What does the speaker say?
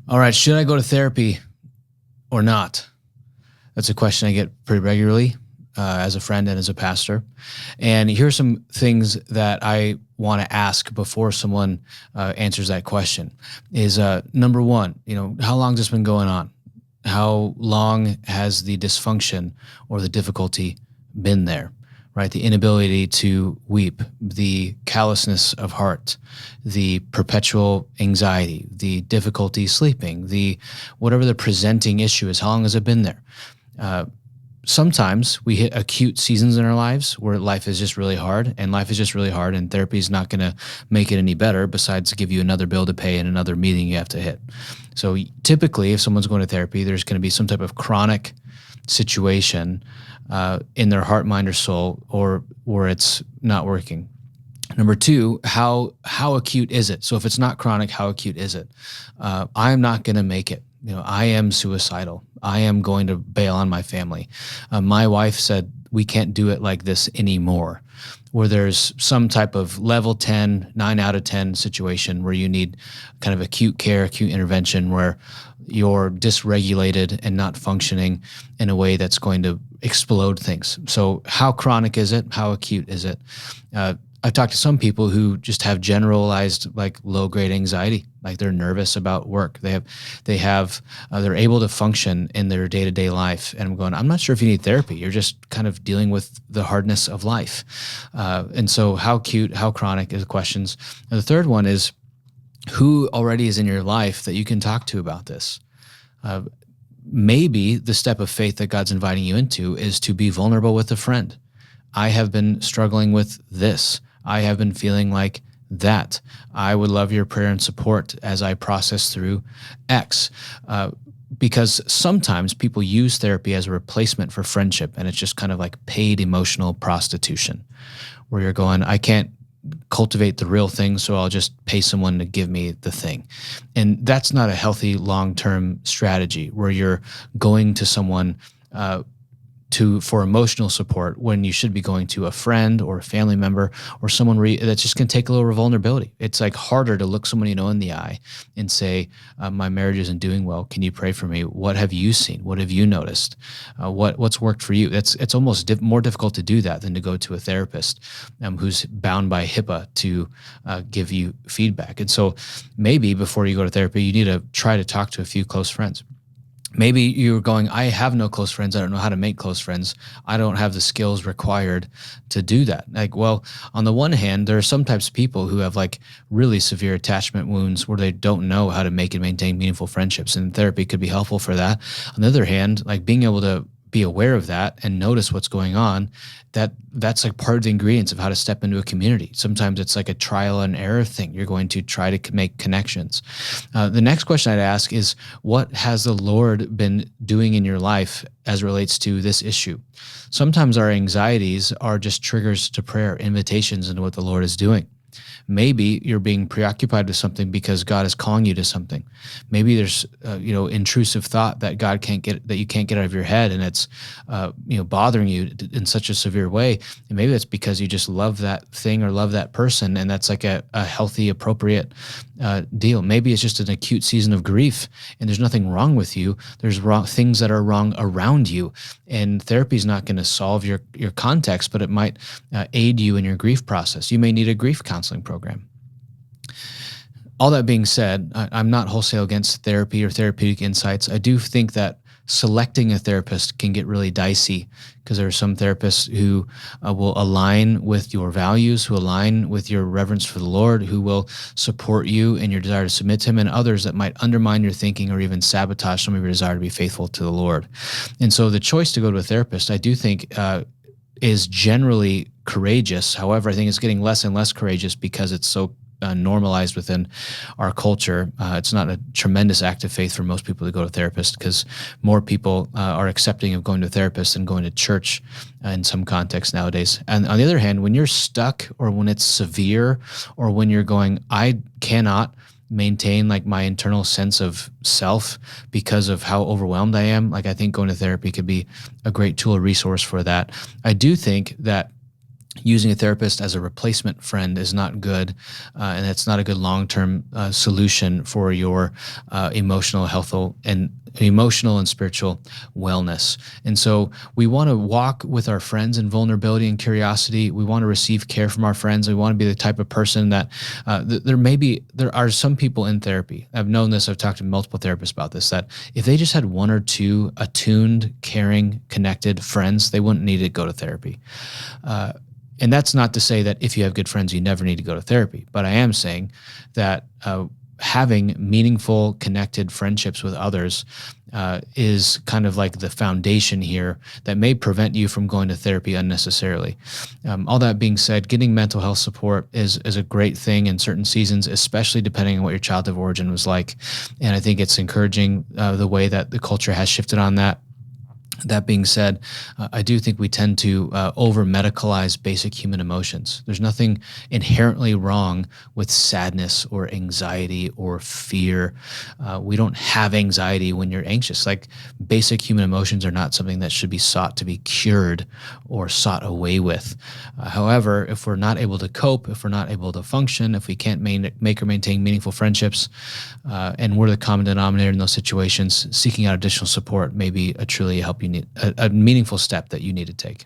All right, should I go to therapy or not? That's a question I get pretty regularly as a friend and as a pastor. And here's some things that I want to ask before someone answers that question. Is number one, how long has this been going on? How long has the dysfunction or the difficulty been there? Right, the inability to weep, the callousness of heart, the perpetual anxiety, the difficulty sleeping, the whatever the presenting issue is. How long has it been there? Uh, Sometimes we hit acute seasons in our lives where life is just really hard, and therapy is not going to make it any better besides give you another bill to pay and another meeting you have to hit. So typically, if someone's going to therapy, there's going to be some type of chronic situation in their heart, mind, or soul, or where it's not working. Number two, how acute is it? So if it's not chronic, how acute is it? I'm not going to make it. I am suicidal. I am going to bail on my family. My wife said we can't do it like this anymore. Where there's some type of level 10, 9 out of 10 situation where you need kind of acute care, acute intervention, where you're dysregulated and not functioning in a way that's going to explode things. So how chronic is it? How acute is it? I've talked to some people who just have generalized like low grade anxiety, like they're nervous about work. They're able to function in their day to day life. And I'm going, I'm not sure if you need therapy. You're just kind of dealing with the hardness of life. And so how acute, how chronic is the questions. And the third one is who already is in your life that you can talk to about this. Maybe the step of faith that God's inviting you into is to be vulnerable with a friend. I have been struggling with this. I have been feeling like that. I would love your prayer and support as I process through X. Because sometimes people use therapy as a replacement for friendship, and it's just kind of like paid emotional prostitution, where you're going, I can't cultivate the real thing, so I'll just pay someone to give me the thing. And that's not a healthy long-term strategy, where you're going to someone for emotional support when you should be going to a friend or a family member or someone that's just going to take a little vulnerability. It's like harder to look someone in the eye and say, my marriage isn't doing well. Can you pray for me? What have you seen? What have you noticed? What's worked for you? It's almost more difficult to do that than to go to a therapist who's bound by HIPAA to give you feedback. And so maybe before you go to therapy, you need to try to talk to a few close friends. Maybe you're going, I have no close friends. I don't know how to make close friends. I don't have the skills required to do that. Like, well, on the one hand, there are some types of people who have like really severe attachment wounds where they don't know how to make and maintain meaningful friendships, and therapy could be helpful for that. On the other hand, like being able to be aware of that and notice what's going on, that's like part of the ingredients of how to step into a community. Sometimes it's like a trial and error thing. You're going to try to make connections. The next question I'd ask is, what has the Lord been doing in your life as it relates to this issue? Sometimes our anxieties are just triggers to prayer, invitations into what the Lord is doing. Maybe you're being preoccupied with something because God is calling you to something. Maybe there's intrusive thought that you can't get out of your head, and it's bothering you in such a severe way. And maybe that's because you just love that thing or love that person, and that's like a healthy, appropriate deal. Maybe it's just an acute season of grief, and there's nothing wrong with you. There's things that are wrong around you, and therapy is not going to solve your context, but it might aid you in your grief process. You may need a grief counseling program. All that being said, I'm not wholesale against therapy or therapeutic insights. I do think that selecting a therapist can get really dicey, because there are some therapists who will align with your values, who align with your reverence for the Lord, who will support you in your desire to submit to Him, and others that might undermine your thinking or even sabotage some of your desire to be faithful to the Lord. And so the choice to go to a therapist, I do think, is generally courageous. However, I think it's getting less and less courageous because it's so normalized within our culture. It's not a tremendous act of faith for most people to go to a therapist, because more people are accepting of going to a therapist than going to church in some contexts nowadays. And on the other hand, when you're stuck, or when it's severe, or when you're going, I cannot maintain like my internal sense of self because of how overwhelmed I am, like I think going to therapy could be a great tool or resource for that. I do think that using a therapist as a replacement friend is not good, and it's not a good long-term solution for your emotional and spiritual wellness. And so we want to walk with our friends in vulnerability and curiosity. We want to receive care from our friends. We want to be the type of person that there are some people in therapy. I've known this. I've talked to multiple therapists about this, that if they just had one or two attuned, caring, connected friends, they wouldn't need to go to therapy. And that's not to say that if you have good friends, you never need to go to therapy. But I am saying that having meaningful, connected friendships with others is kind of like the foundation here that may prevent you from going to therapy unnecessarily. All that being said, getting mental health support is a great thing in certain seasons, especially depending on what your childhood origin was like. And I think it's encouraging the way that the culture has shifted on that. That being said, I do think we tend to over-medicalize basic human emotions. There's nothing inherently wrong with sadness or anxiety or fear. We don't have anxiety when you're anxious. Like, basic human emotions are not something that should be sought to be cured or sought away with. However, if we're not able to cope, if we're not able to function, if we can't make or maintain meaningful friendships, and we're the common denominator in those situations, seeking out additional support may be a truly help you need a meaningful step that you need to take.